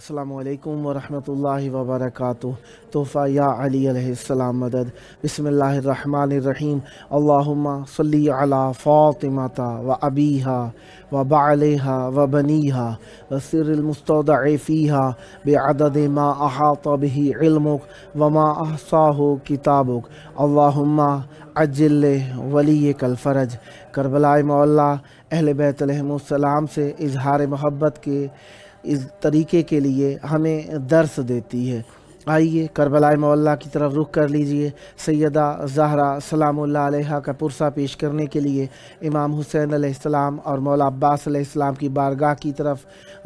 السلام علیکم ورحمۃ اللہ وبرکاتہ۔ تحفہ یا علی علیہ السلام مدد۔ بسم اللہ الرحمن الرحیم۔ اللہم صلی علی فاطمۃ و ابیہا و بعلہا و بنیہا و سر المستودع فیہا بعدد ما احاط بہ علمک وما احصاہ کتابک۔ اللہم عجل ولیک الفرج۔ کربلاء معلیٰ اہل بیت علیہم السلام سے اظہار محبت کے اس طریقے کے لیے ہمیں درس دیتی ہے۔ آئیے کربلاء معلیٰ کی طرف رخ کر لیجئے۔ سیدہ زہرا سلام اللہ علیہ کا پرسہ پیش کرنے کے لیے امام حسین علیہ السلام اور مولا عباس علیہ السلام کی بارگاہ کی طرف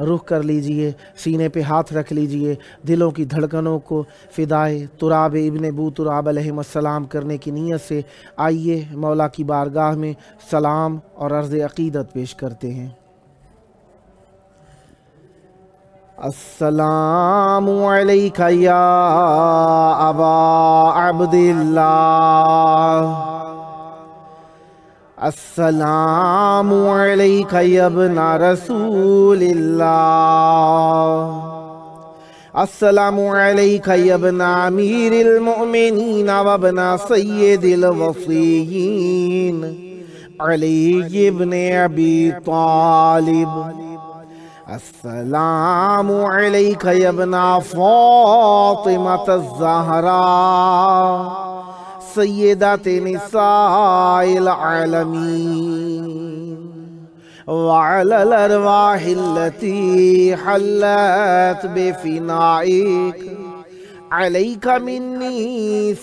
رخ کر لیجئے۔ سینے پہ ہاتھ رکھ لیجئے، دلوں کی دھڑکنوں کو فدائے تراب ابن بو تراب علیہ السلام کرنے کی نیت سے آئیے مولا کی بارگاہ میں سلام اور عرض عقیدت پیش کرتے ہیں۔ السلام علیک یا ابا عبداللہ، السلام علیک یا ابن رسول اللہ، السلام علیک یا ابن امیر المؤمنین و ابن سید الوصیین علی ابن ابی طالب، السلام علیک یا ابن فاطمۃ الزہراء سیدۃ نساء العالمین، وعلی الارواح التي حلت بفنائک علیک منی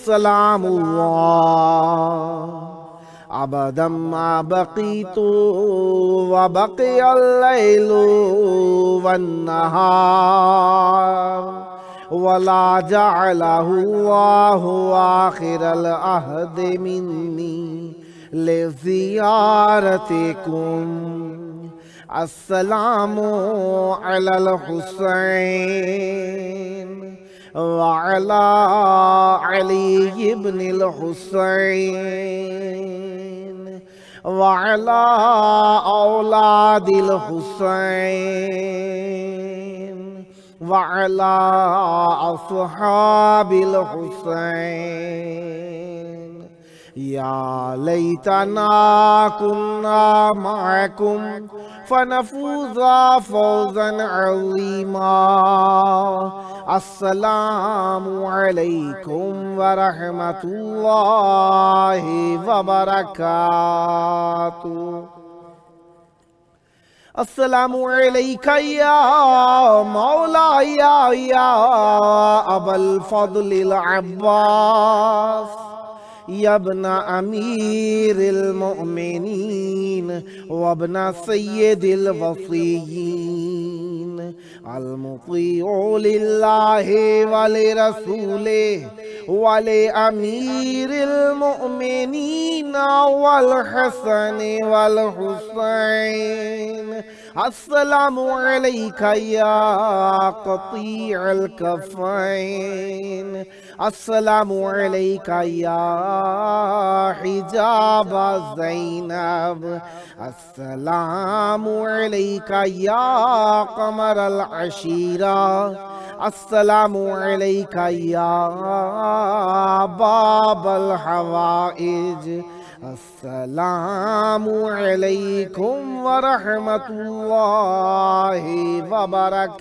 سلام اللہ، ابدا ما بقیت وبقی اللیل والنہار ولا جعلہ اللہ آخر العہد منی لزیارتکم۔ السلام علی الحسین وعلی علی ابن الحسین وعلی اولاد الحسین وعلی اصحاب الحسین۔ یا لیتنا کنا معکم فنفوز فوزا عظیما۔ السلام علیکم ورحمۃ اللہ وبرکاتہ۔ السلام علیک یا مولا یا ابا الفضل العباس یا ابن امیر المؤمنین و ابن سید الوصیین المطیع للہ ولرسولہ ولامیر المؤمنین والحسن والحسین۔ السلام علیک یا قطیع الکفین، السلام علیک یا حجاب زینب، السلام علیک یا قمر العشیرہ، السلام علیک یا باب الحوائج۔ السلام علیکم ورحمۃ اللہ وبرکاتہ۔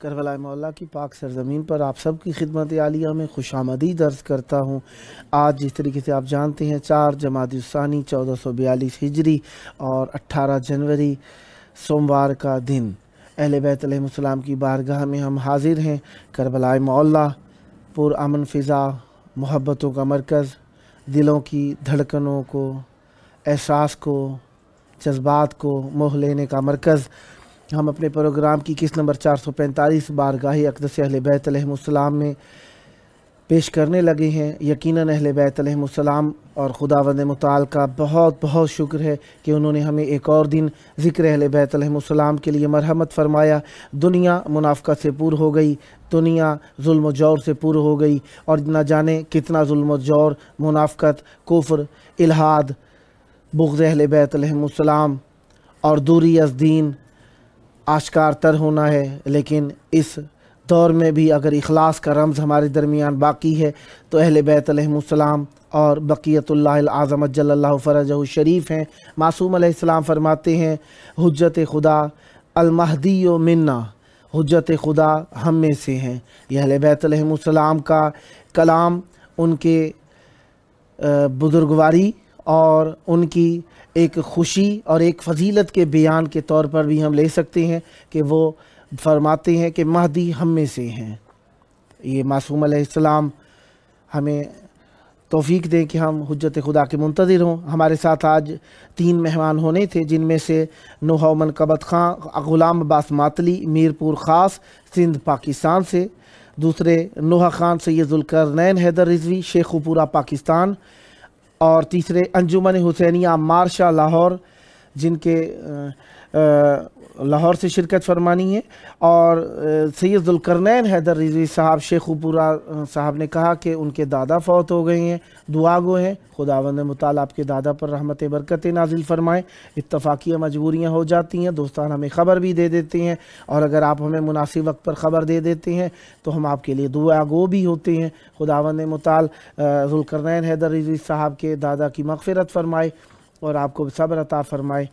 کربلاء مولا کی پاک سرزمین پر آپ سب کی خدمت عالیہ میں خوش آمدید عرض کرتا ہوں۔ آج جس طریقے سے آپ جانتے ہیں 4 جمادی الثانی 1442 ہجری اور 18 جنوری سوموار کا دن، اہل بیت علیہ السلام کی بارگاہ میں ہم حاضر ہیں۔ کربلاء مولا پر امن فضا، محبتوں کا مرکز، دلوں کی دھڑکنوں کو، احساس کو، جذبات کو موہ لینے کا مرکز۔ ہم اپنے پروگرام کی قسط نمبر 445 بارگاہ اقدس اہل بیت علیہ السلام میں پیش کرنے لگے ہیں۔ یقیناً اہل بیت علیہ السلام اور خداوند متعال کا بہت بہت شکر ہے کہ انہوں نے ہمیں ایک اور دن ذکر اہل بیت علیہ السلام کے لیے مرحمت فرمایا۔ دنیا منافقت سے پور ہو گئی، دنیا ظلم و جور سے پور ہو گئی، اور نہ جانے کتنا ظلم و جور، منافقت، کفر، الحاد، بغض اہل بیت علیہ السلام اور دوری از دین آشکار تر ہونا ہے۔ لیکن اس دور میں بھی اگر اخلاص کا رمز ہمارے درمیان باقی ہے تو اہل بیت علیہ السلام اور بقیت اللہ العظم جل اللہ فرجہ شریف ہیں۔ معصوم علیہ السلام فرماتے ہیں، حجت خدا المہدی منا، حجت خدا ہم میں سے ہیں۔ یہ اہل بیت علیہ السلام کا کلام ان کے بزرگواری اور ان کی ایک خوشی اور ایک فضیلت کے بیان کے طور پر بھی ہم لے سکتے ہیں کہ وہ فرماتے ہیں کہ مہدی ہم میں سے ہیں۔ یہ معصوم علیہ السلام ہمیں توفیق دیں کہ ہم حجت خدا کے منتظر ہوں۔ ہمارے ساتھ آج 3 مہمان ہونے تھے، جن میں سے نوحہ منقبت خواں غلام عباس ماتلی میرپور خاص سندھ پاکستان سے، دوسرے نوحہ خان سید ذوالقرنین حیدر رضوی شیخوپورہ پاکستان، اور تیسرے انجمن حسینیہ عمار شاہ لاہور، جن کے لاہور سے شرکت فرمانی ہے، اور سید ذوالقرنین حیدر رضوی صاحب شیخوپورہ صاحب نے کہا کہ ان کے دادا فوت ہو گئے ہیں، دعا گو ہیں، خداوند متعال آپ کے دادا پر رحمت برکت نازل فرمائیں۔ اتفاقیہ مجبوریاں ہو جاتی ہیں، دوستان ہمیں خبر بھی دے دیتے ہیں، اور اگر آپ ہمیں مناسب وقت پر خبر دے دیتے ہیں تو ہم آپ کے لیے دعا گو بھی ہوتے ہیں۔ خداوند متعال ذوالقرنین حیدر رضوی صاحب کے دادا کی مغفرت فرمائے اور آپ کو صبر عطا فرمائے۔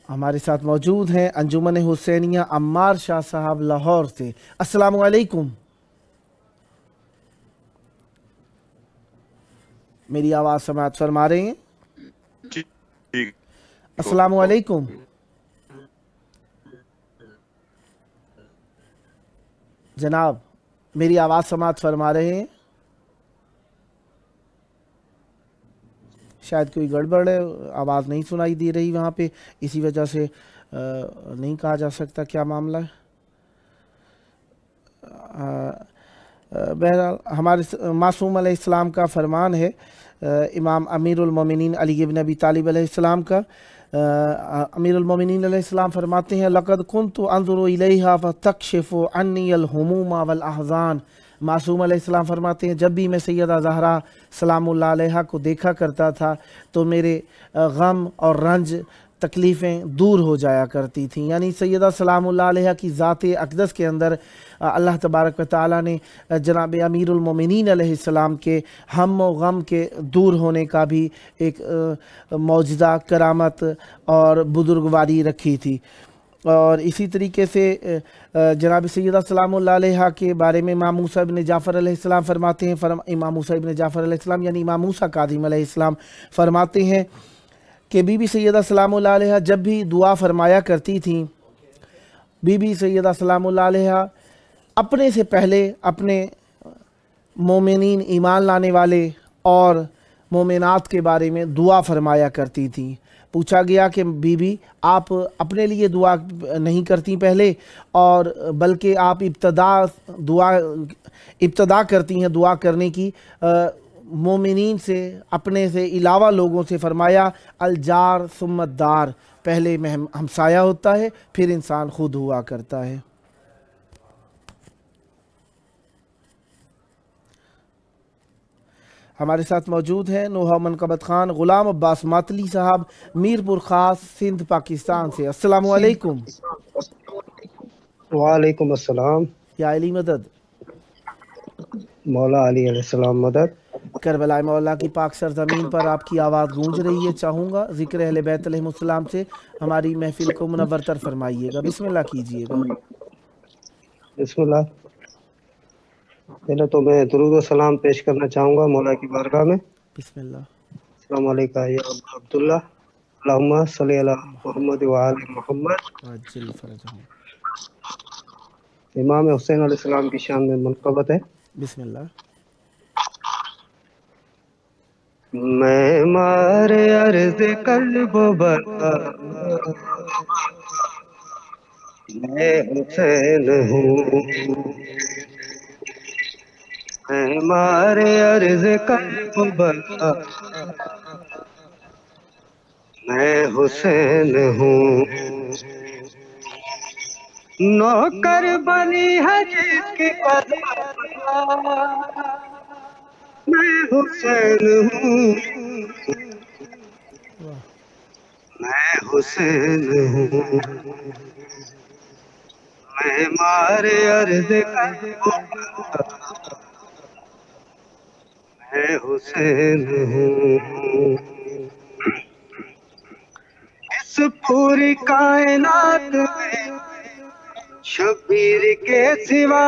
ہمارے ساتھ موجود ہیں انجمن حسینیہ عمار شاہ صاحب لاہور سے۔ السلام علیکم، میری آواز سماعت فرما رہے ہیں؟ السلام علیکم، جناب میری آواز سماعت فرما رہے ہیں؟ شاید کوئی گڑبڑ ہے، آواز نہیں سنائی دے رہی وہاں پہ، اسی وجہ سے نہیں کہا جا سکتا کیا معاملہ ہے۔ بہرحال ہمارے معصوم علیہ السلام کا فرمان ہے، امام امیر المومنین علی بن ابی طالب علیہ السلام کا، امیر المومنین علیہ السلام فرماتے ہیں لقد كنت انظر الیہا فتکشف عنی الہموم والاحزان۔ معصوم علیہ السلام فرماتے ہیں جب بھی میں سیدہ زہرا سلام اللہ علیہ کو دیکھا کرتا تھا تو میرے غم اور رنج تکلیفیں دور ہو جایا کرتی تھیں۔ یعنی سیدہ سلام اللہ علیہ کی ذات اقدس کے اندر اللہ تبارک و تعالیٰ نے جناب امیر المومنین علیہ السلام کے ہم و غم کے دور ہونے کا بھی ایک معجزہ، کرامت اور بزرگواری رکھی تھی۔ اور اسی طریقے سے جناب سیدہ سلام اللہ علیہ کے بارے میں امام موسیٰ ابن جعفر علیہ السلام فرماتے ہیں، امام موسیٰ ابن جعفر علیہ السلام یعنی امام موسیٰ کاظم علیہ السلام فرماتے ہیں کہ بی بی سیدہ سلام اللہ علیہ جب بھی دعا فرمایا کرتی تھیں، بی بی سیدہ سلام اللہ علیہ اپنے سے پہلے اپنے مومنین ایمان لانے والے اور مومنات کے بارے میں دعا فرمایا کرتی تھیں۔ پوچھا گیا کہ بی بی آپ اپنے لیے دعا نہیں کرتی پہلے، اور بلکہ آپ ابتدا کرتی ہیں دعا کرنے کی مومنین سے، اپنے سے علاوہ لوگوں سے؟ فرمایا الجار ثم الدار، پہلے ہمسایہ ہوتا ہے پھر انسان خود ہوا کرتا ہے۔ ہمارے ساتھ موجود ہیں نوحہ منقبت خان غلام عباس ماتلی صاحب میرپور خاص سندھ پاکستان سے۔ السلام علیکم۔ وعلیکم السلام۔ یا علی مدد، مولا علی علیہ السلام مدد۔ کربلاء مولا کی پاک سرزمین پر آپ کی آواز گونج رہی ہے، چاہوں گا ذکر اہل بیت علیہ السلام سے ہماری محفل کو منورتر فرمائیے گا، بسم اللہ کیجئے گا۔ بسم اللہ۔ پہلے تو میں درود و سلام پیش کرنا چاہوں گا مولا کی بارگاہ میں۔ بسم اللہ۔ السلام علیکم یا ابا عبداللہ، اللہم صلی علی محمد وآل محمد۔ عاجل فرجہم۔ امام حسین علیہ السلام کی شان میں منقبت ہے۔ بسم اللہ۔ معمار عرض قلب و بلا، میں حسین ہوں۔ معمار عرض قلب و بلا، میں حسین ہوں۔ نوکر بنی ہے جس کی قضا، میں حسین ہوں۔ میں حسین ہوں۔ معمار عرض قلب و بلا، میں حسین ہوں۔ اس پوری کائنات میں شبیر کے سوا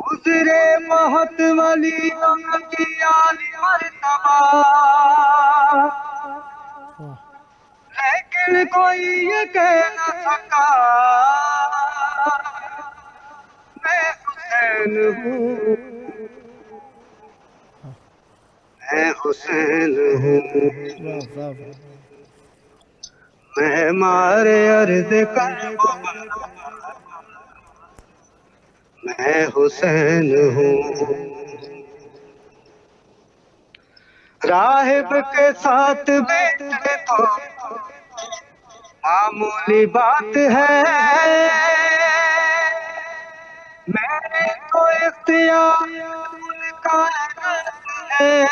گزرے بہت ولیوں کی عالی مرتبہ، لیکن کوئی یہ کہہ نہ سکا میں حسین ہوں۔ میں حسین ہوں۔ معمار عرض قلب و بلا، میں حسین ہوں۔ راہب کے ساتھ بیٹھے تو معمولی بات ہے، میرے تو اختیار کا ہے،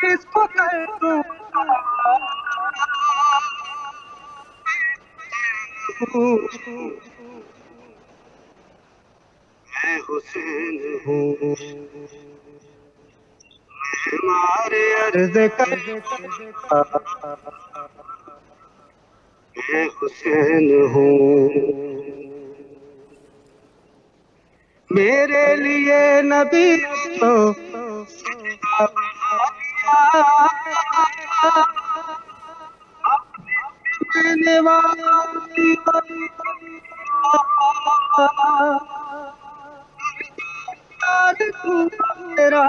جس کو کر دوں میں حسین ہوں۔ معمار عرض قلب و بلا، میں حسین ہوں۔ میرے لیے نبی تو اپنے والی تیرا،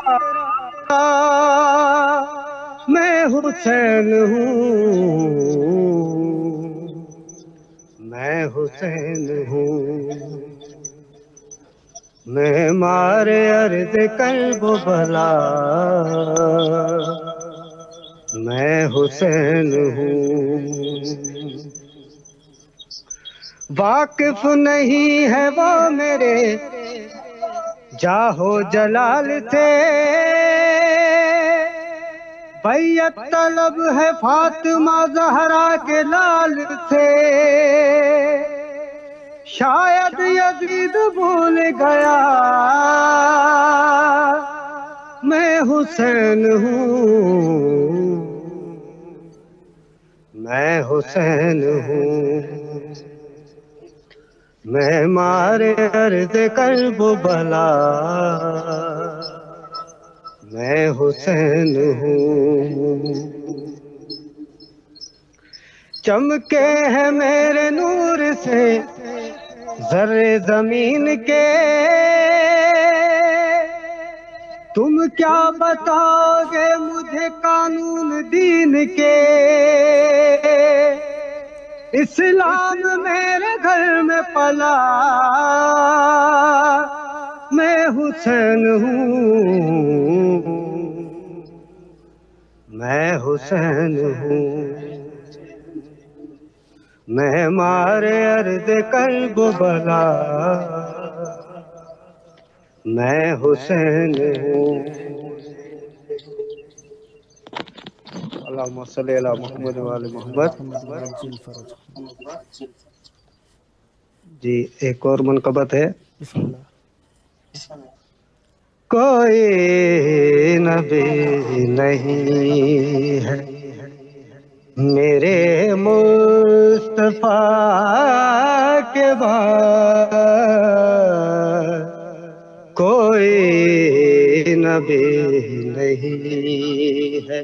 میں حسین ہوں۔ میں حسین ہوں۔ معمار عرض قلب و بلا، میں حسین ہوں۔ واقف نہیں ہے وہ میرے جاہو جلال سے، بیعت طلب ہے فاطمہ زہرا کے لال سے، شاید یزید بھول گیا میں حسین ہوں۔ میں حسین ہوں۔ معمار عرض قلب و بلا، میں حسین ہوں۔ چمکے ہیں میرے نور سے ذرے زمین کے، تم کیا بتاؤ گے مجھے قانون دین کے، اسلام میرے گھر میں پلا، میں حسین ہوں۔ میں حسین ہوں۔ معمار عرض قلب و بلا، میں حسین ہوں۔ اللہم صلی علی محمد وآل محمد۔ جی ایک اور منقبت ہے. بسم اللہ. کوئی نبی نہیں ہے میرے مصطفیٰ کے بعد، کوئی نبی نہیں ہے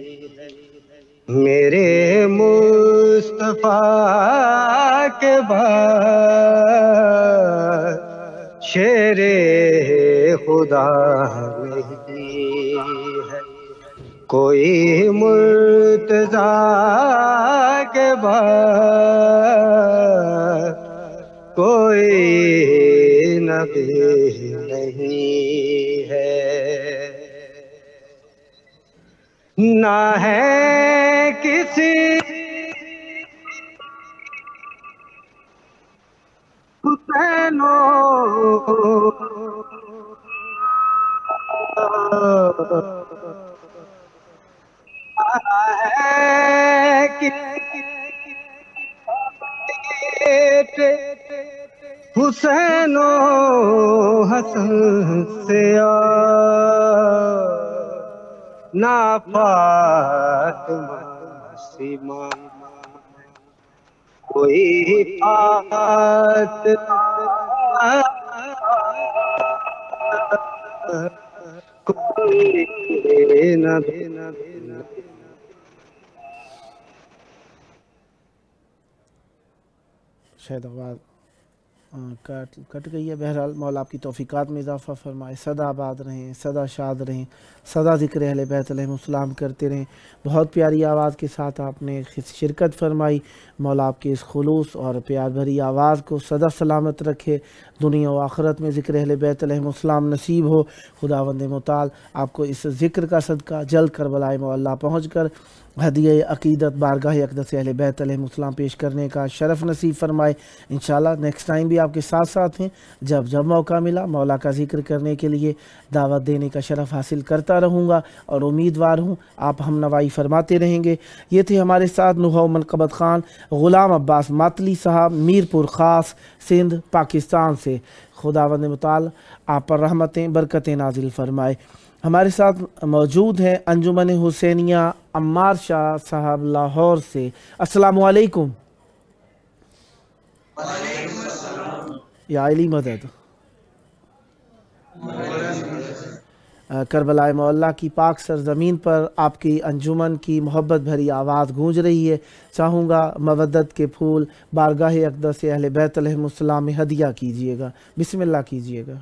میرے مصطفیٰ کے بعد، شیر خدا نہیں ہے کوئی مرتضیٰ کے بعد، کوئی نبی نہیں ہے. نہ ہے کسی حسین ہے کہ حسین و حسن سے نہ فاطمہ سیما کوئی کوئی نبی. شاید آواز کٹ گئی ہے. بہرحال مولا آپ کی توفیقات میں اضافہ فرمائے. سدا آباد رہیں، سدا شاد رہیں، سدا ذکر اہل بیت علیہم السلام کرتے رہیں. بہت پیاری آواز کے ساتھ آپ نے شرکت فرمائی. مولا آپ کے اس خلوص اور پیار بھری آواز کو سدا سلامت رکھے، دنیا و آخرت میں ذکر اہل بیت علیہم السلام نصیب ہو. خداوند متعال آپ کو اس ذکر کا صدقہ جلد کربلاء معلیٰ پہنچ کر ہدیہ عقیدت بارگاہ اقدس اہل بیت علیہم السلام پیش کرنے کا شرف نصیب فرمائے. انشاءاللہ نیکسٹ ٹائم بھی آپ کے ساتھ ساتھ ہیں. جب موقع ملا مولا کا ذکر کرنے کے لیے دعوت دینے کا شرف حاصل کرتا رہوں گا اور امیدوار ہوں آپ ہم نوائی فرماتے رہیں گے. یہ تھے ہمارے ساتھ نوحہ منقبت خان غلام عباس ماتلی صاحب، میرپور خاص، سندھ، پاکستان سے. خداوند متعال آپ پر رحمتیں برکتیں نازل فرمائے. ہمارے ساتھ موجود ہیں انجمن حسینیہ عمار شاہ صاحب لاہور سے. السلام علیکم. یا علی مدد. کربلاء معلیٰ کی پاک سرزمین پر آپ کی انجمن کی محبت بھری آواز گونج رہی ہے. چاہوں گا مودت کے پھول بارگاہ اقدس اہل بیت علیہم السلام میں ہدیہ کیجئے گا. بسم اللہ کیجئے گا.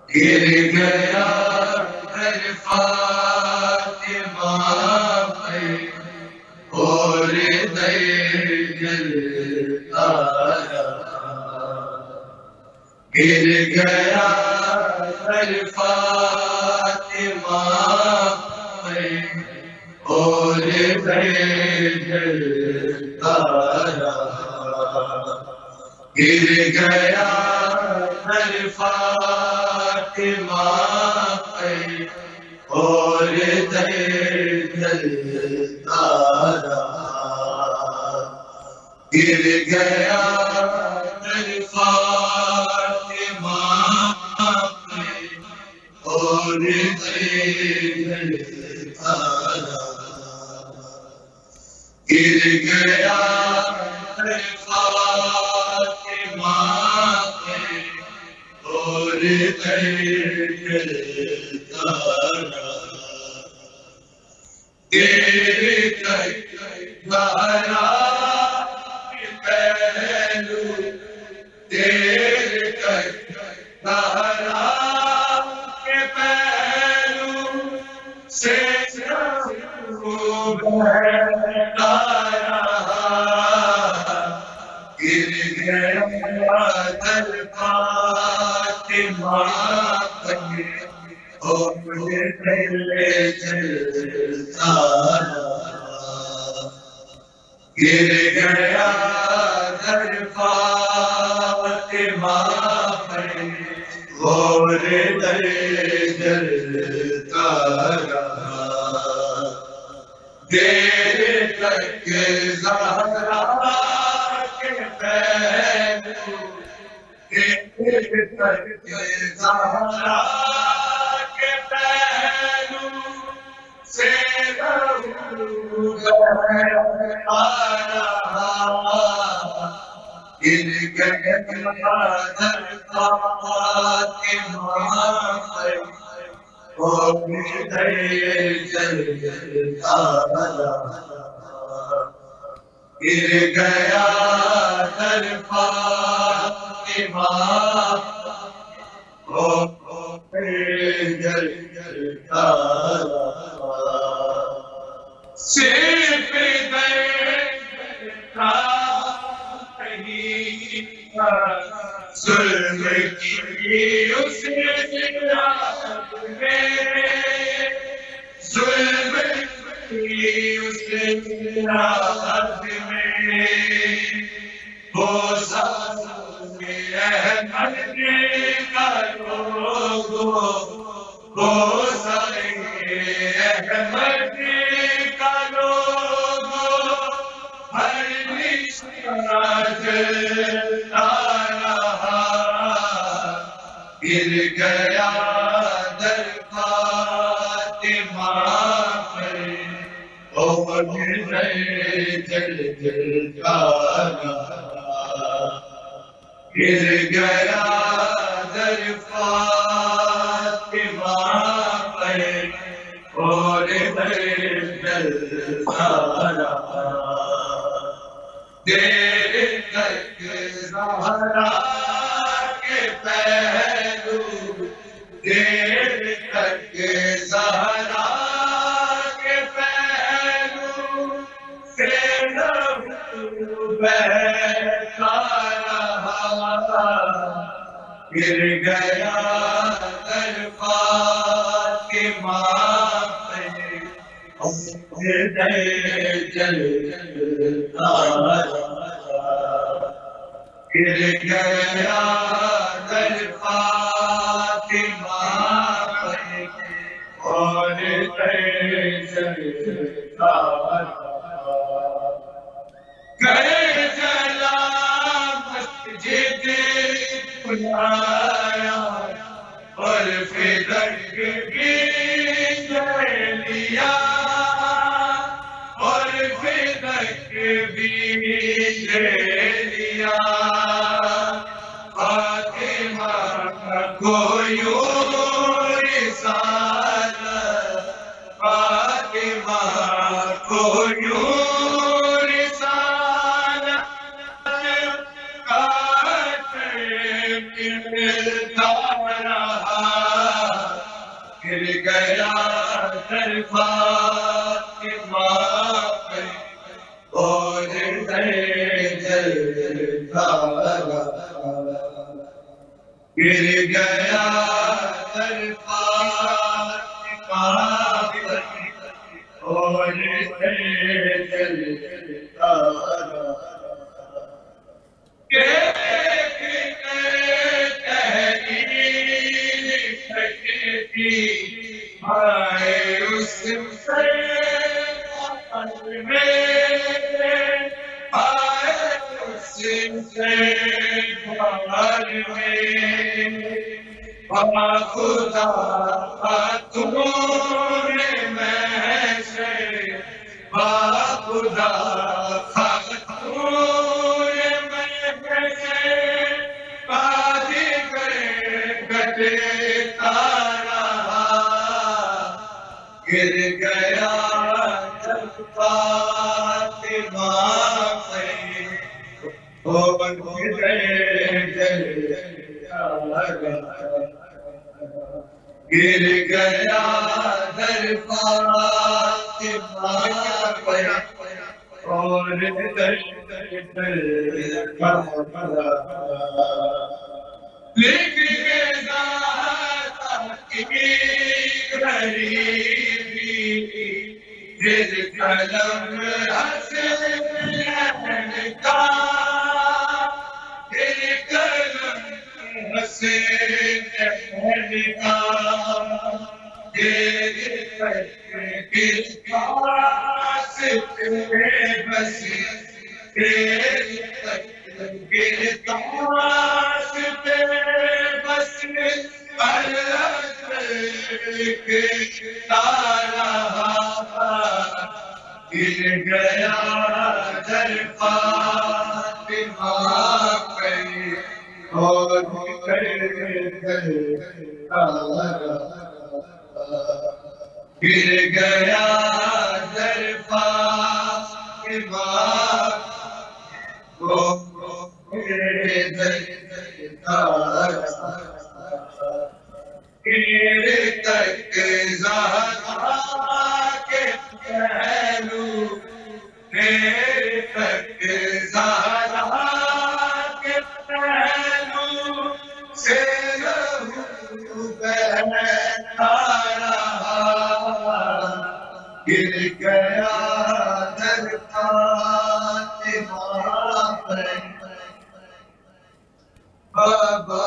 گر گیا فاطمہ پہ اور جلتا گر گیا فاطمہ پہ اور جلتا گر گیا فاطمہ پہ اور جلتا گر گیا فاطمہ پہ اور جلتا گر گیا فاطمہ پہ اور جلتا پہلو دیر تک دہرا کے پہلو سے بہتا رہا گر گیا در فاطمہ پہ اور مجھے پہلے چلتا گر گیا در فاطمہ پر اور در جلتا رہا دیر تک زہرا کے پہلو دیر تک زہرا کے پہلو سے لہو بہتا رہا گر گیا در فاطمہ پر اور در جلتا رہا گر گیا در فاطمہ اور در جلتا رہا صرف دیکھتا ظلم کی اس رات میں ظلم کی اس رات میں وہ سامنے احمد کا لوگو وہ سارے احمد کا لوگو ہر نشانہ جلتا رہا گر گیا در فاطمہ پر اور جلتا رہا گر گیا در فاطمہ پر اور جلتا رہا دیر تک زہرا کے پہلو دیر تک زہرا کے پہلو سے لہو بہتا رہا گر گیا در فاطمہ پر جلتا گر گیا در فاطمہ پر اور جلتا گئے جلا مسجد بنایا اور فدق بھی لیا اور فدق بھی لے لیا فاطمہ کو یوں رسالت فاطمہ کو یوں گر گیا در فاطمہ پر اور در جلتا رہا گر گیا در فاطمہ پر اور در جلتا رہا آئے اس سے میں آئے اس سے بار میں خدا خاتون میں سے خدا خاتون میں سے بازی کرے گٹتا گر گیا در فاطمہ پر گر گیا در فاطمہ پر اور در کربلاء لکھ کے ذات کی غریبی دل قلم حسین کا دل قلم حسین کا دل کس پاس بس گرتاس پہ بس گر گیا در فاطمہ پہ اور گر گیا در فاطمہ تک زہرا کے پہلو تک زہرا کے پہلو سے لہو بہتا رہا گر گیا در فاطمہ پہ بابا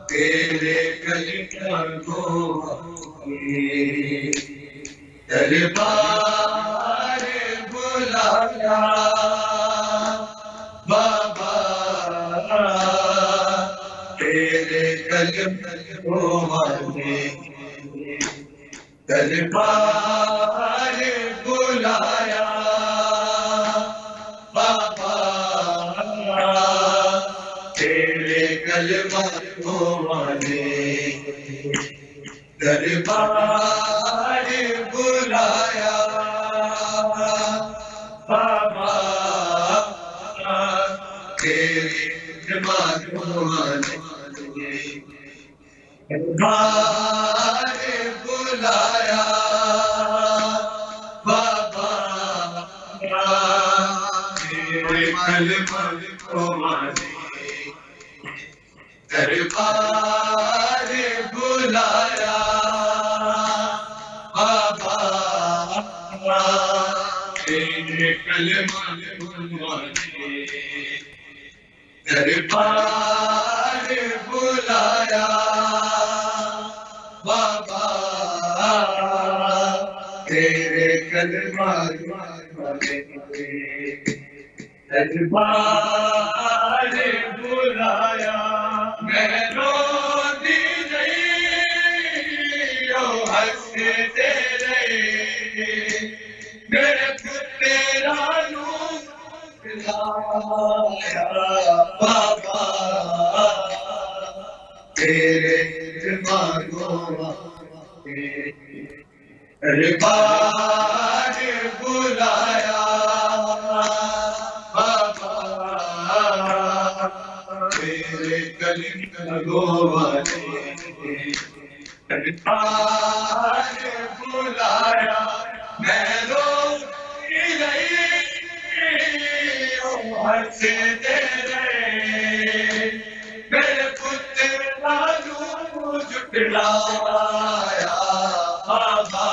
تیرے کلمہ کو دربار بلایا بابا تیرے کلمہ کو دربار بلایا بابا تیرے کلمہ کو دربار بلایا بابا تیرے کلمہ کو دربار بلایا بابا تیرے کلمہ کو دربار بلایا بابا تیرے کلمہ دربار بلایا بابا تیرے کلمہ دربار بلایا میں روتی رہی ہنستے رہے میرے تیرا نور لایا بابا تیرے دماغوں دربار بلایا بابا تیرے کلمہ والے دربار بلایا میں روتی رہی ہنستے رہے میرے پترا نور جھٹلایا بابا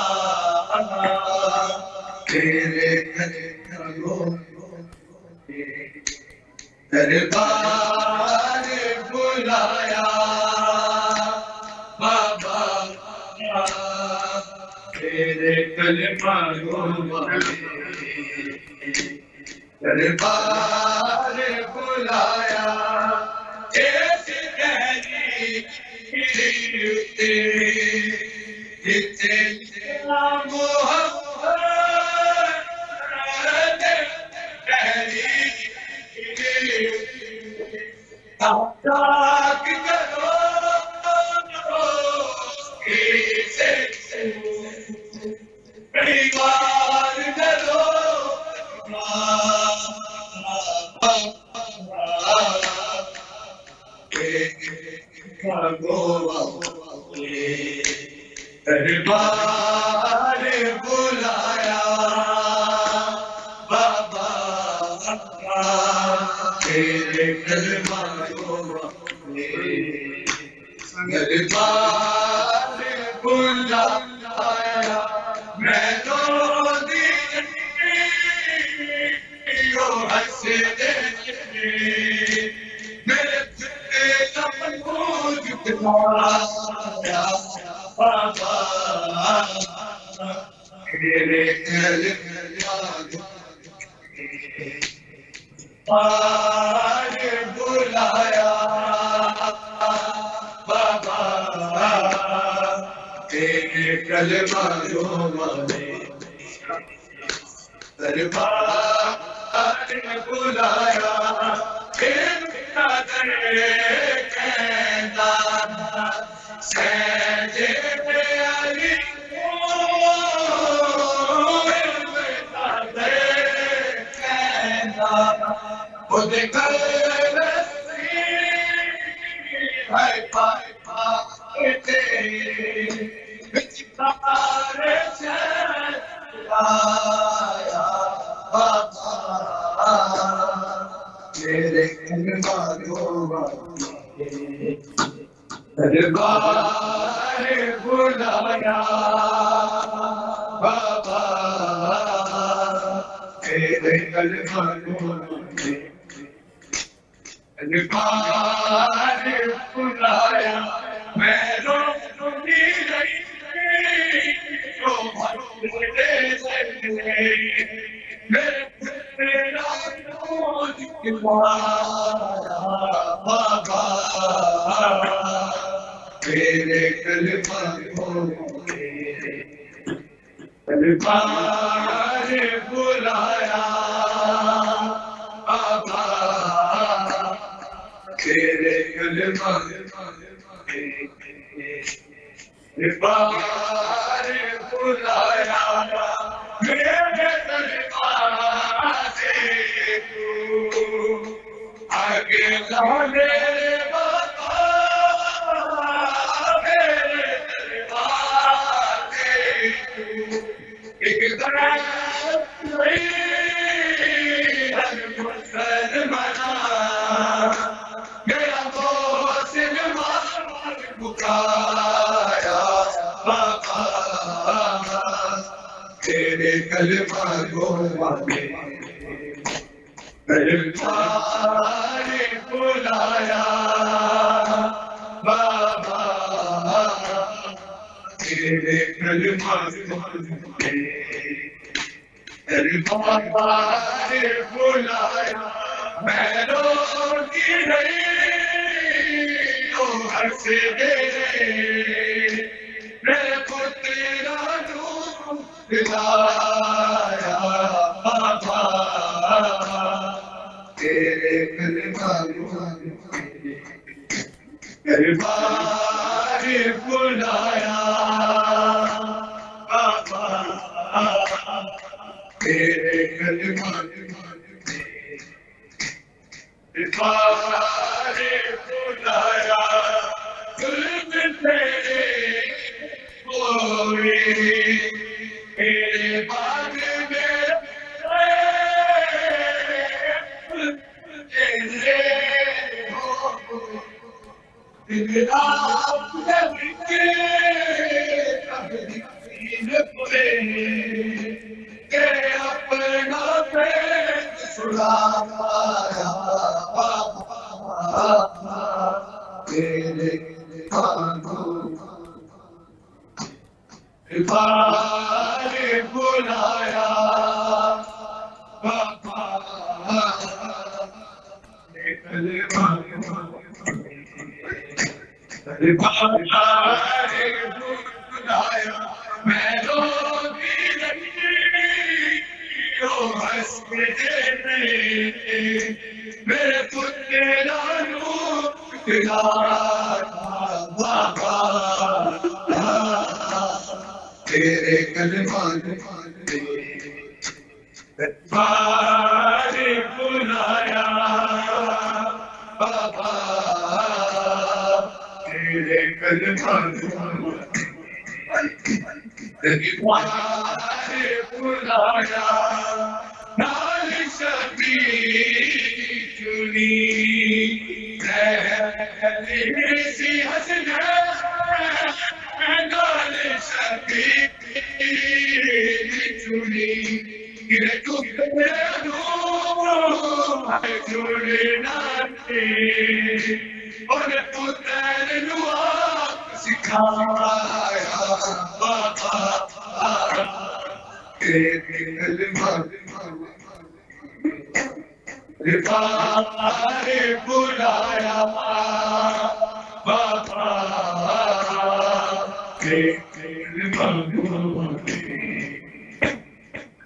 تیرے کلمہ دربار بلایا بابا تیرے کلمہ دربار بلایا ایسی تحریک جتنا محبت تحریک تاک کرو اسے پریوار کرو دربار بلایا بابا تیرے کلمہ کو میں تو دیو حسینی میرے محمود کمایا بابا میرے آج بلایا بابا تیرے کلمہ جو مانے دربار میں بلایا پھر قدر کہنا سجدے پہ علی خود کر ہے پاتے بچار چلایا بابا میرے کلمہ جو دربار بلایا بابا میرے کلمہ دربار بلایا میں روتی رہی تو بھٹکتے چلے میرے تیرا روز کمایا بابا میرے کلمہ دربار بلایا بابا تیرے کلمہ دربار بلایا میرے دربار سے تو آگے لانے بابا میرے دربار سے تو ایک طرح ہر مسلمان میرا مسلمان بکایا بابا تیرے کلمہ کو مانے دربار بلایا بابا تیرے کلمہ کو دربار بلایا میں روتی رہی تو حسینی میرے پترا نور دلایا بابا تیرے کلمہ دربار بلایا بابا تیرے کلمہ دربار بلایا ظلم تیرے کوئی میرے بعد میں تیرے ہو دل رات جب کے تبدیل پورے کہ اپنا پیٹ چھڑایا بابا تیرے دربار بلایا بابا دربار بلایا میں روتی رہی تو حسینی میرے پترا نور دلایا بابا تیرے کلمہ دربار بلایا بابا تیرے کلمہ دربار بلایا نال شبیر چنی سی حسن نال شبیر چنی گرے ٹکڑے جڑنا اور پتر آپ سکھایا بابا رفارے بلایا بابا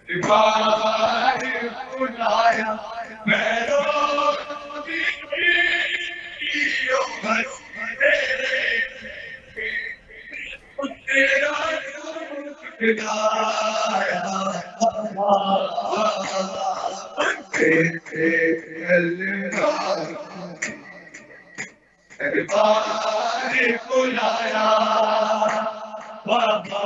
رفارے بلایا میں بلایا بابا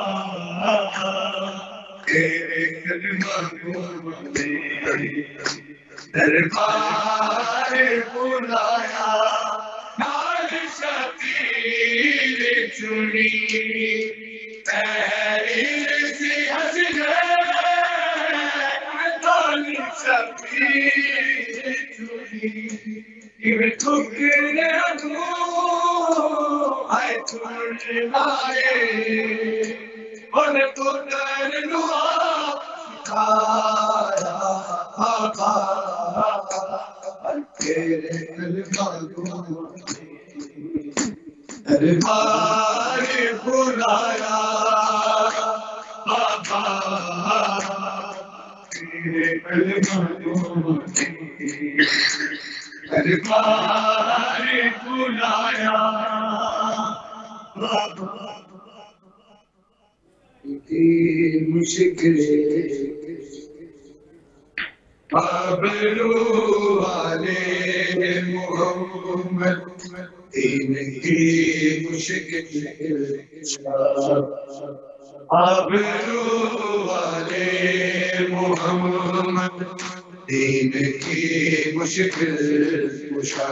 دربار بلایا نال شبیر چنی تحریر سی حسین نال شبیر چنی میں ٹھکرے آئے چھوڑنائے اور پتر سکھایا بابا تیرے دربار بلایا بابا تیرے دربار بلایا بابا مشکل آبرو والے محمد دین کی مشکل آبرو والے محمد دین کی مشکل کشا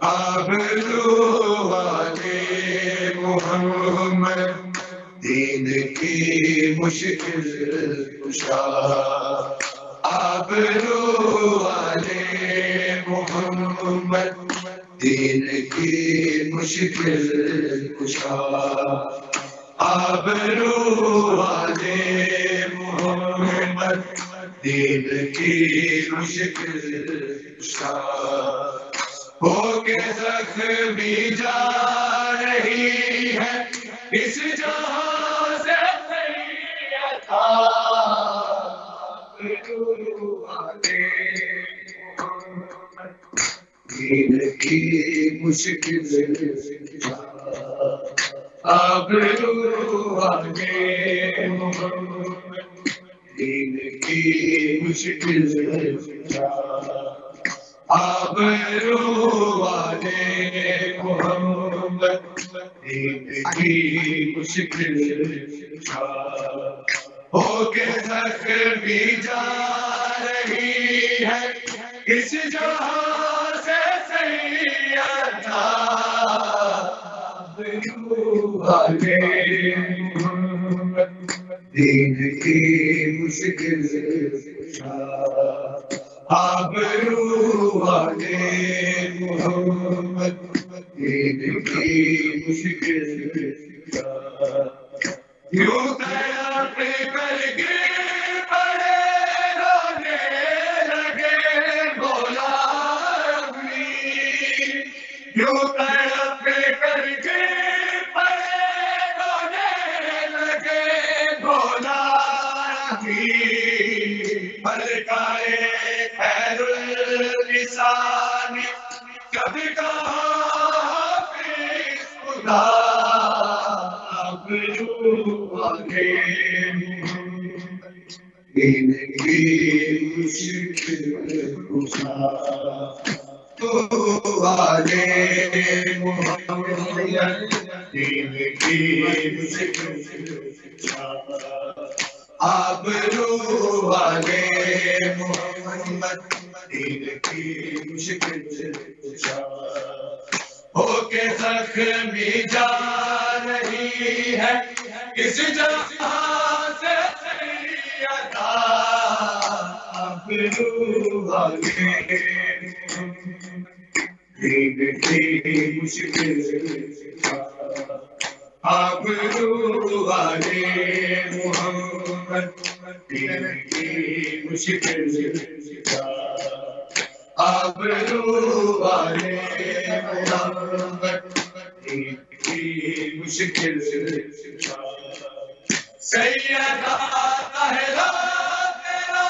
آبرو والے محمد دین کی مشکل کشا آبرو والے محمد دین کی مشکل کشا آبرو والے محمد دین کی مشکل کشا ہو کے زخمی جا رہی ہے اس جہاں سے دین کی مشکل آبرو والے محمد دین کی مشکل آبرو والے محمد دین کی مشکل ہو کے زخمی جا رہی ہے اس جہاں سے سیدہ آبرو والے محمد دین کی مشکل آبرو والے محمد دین کی مشکل یوں تڑپ کر گر پڑے رونے لگے غلام یوں تڑپ کر گر پڑے رونے لگے غلام ملکائے خیر اللسان کبھی کہا خدا دین کی مشکل کشا تو والے محمد دین کی مشکل کشا آبرو والے محمد دین کی مشکل کشا ہو کے زخمی جا رہی ہے اس جہاں سے آبرو والے دین کی مشکل آبرو والے محمد دین کی مشکل آبرو والے محمد دین کی مشکل سیدہ طاہرہ تیرا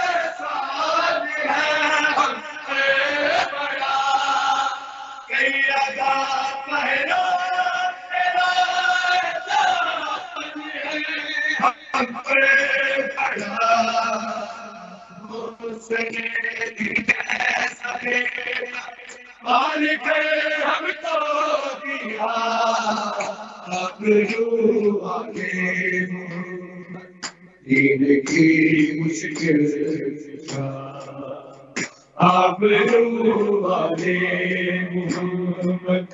احسان ہے ہم پہ بڑا سیدہ طاہرہ تیرا احسان ہے ہم پہ بڑا حسین ایسا مالک ہم کو دیا آبرو والے دین کی مشکل آبرو والے محمد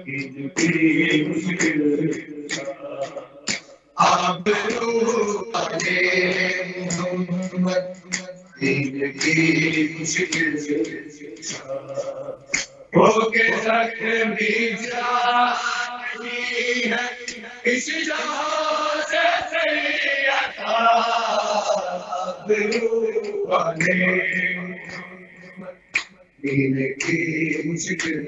دین کی مشکل آبرو والے محمد دین کی مشکل ہو کے زخمی جانی ہے اس جہاں سے سیدہ آبرو والے دین کی مشکل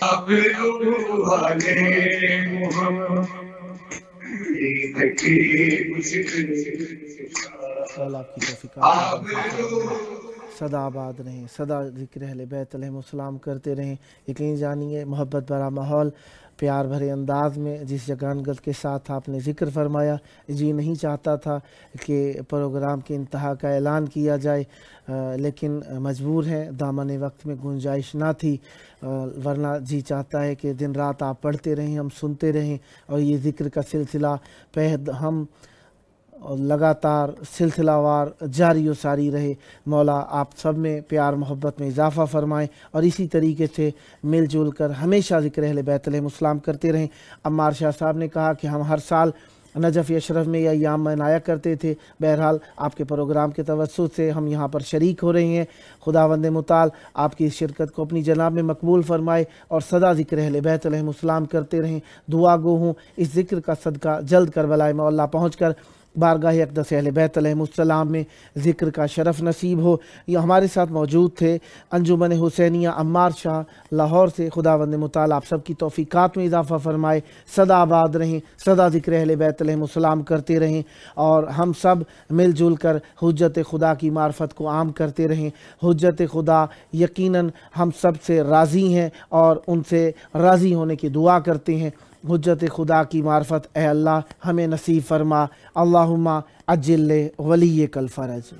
آبرو والے محمد دین کی مشکل اللہ کی توفیق صدا آباد رہیں، صدا ذکر اہل بیت علیہ السلام کرتے رہیں۔ یقین جانیے محبت بھرا ماحول، پیار بھرے انداز میں جس جگانگت کے ساتھ آپ نے ذکر فرمایا، جی نہیں چاہتا تھا کہ پروگرام کے انتہا کا اعلان کیا جائے، لیکن مجبور ہیں، دامن وقت میں گنجائش نہ تھی، ورنہ جی چاہتا ہے کہ دن رات آپ پڑھتے رہیں، ہم سنتے رہیں، اور یہ ذکر کا سلسلہ ہم اور لگاتار سلسلہ وار جاری و ساری رہے۔ مولا آپ سب میں پیار محبت میں اضافہ فرمائیں، اور اسی طریقے سے مل جل کر ہمیشہ ذکر اہل بیت علیہ السلام کرتے رہیں۔ عمار شاہ صاحب نے کہا کہ ہم ہر سال نجف اشرف میں یہ ایام منایا کرتے تھے، بہرحال آپ کے پروگرام کے توسط سے ہم یہاں پر شریک ہو رہے ہیں۔ خداوند متعال آپ کی اس شرکت کو اپنی جناب میں مقبول فرمائے، اور سدا ذکر اہل بیت علیہ السلام کرتے رہیں۔ دعا گو ہوں اس ذکر کا صدقہ جلد کربلاء مولا پہنچ کر بارگاہ اقدس اہل بیت علیہ السلام میں ذکر کا شرف نصیب ہو۔ یہ ہمارے ساتھ موجود تھے انجمن حسینیہ عمار شاہ لاہور سے۔ خداوند متعال آپ سب کی توفیقات میں اضافہ فرمائے، سدا آباد رہیں، سدا ذکر اہل بیت علیہ السلام کرتے رہیں، اور ہم سب مل جل کر حجت خدا کی معرفت کو عام کرتے رہیں۔ حجت خدا یقیناً ہم سب سے راضی ہیں، اور ان سے راضی ہونے کی دعا کرتے ہیں۔ حجت خدا کی معرفت اے اللہ ہمیں نصیب فرما، اللہم عجل ولیک الفرج۔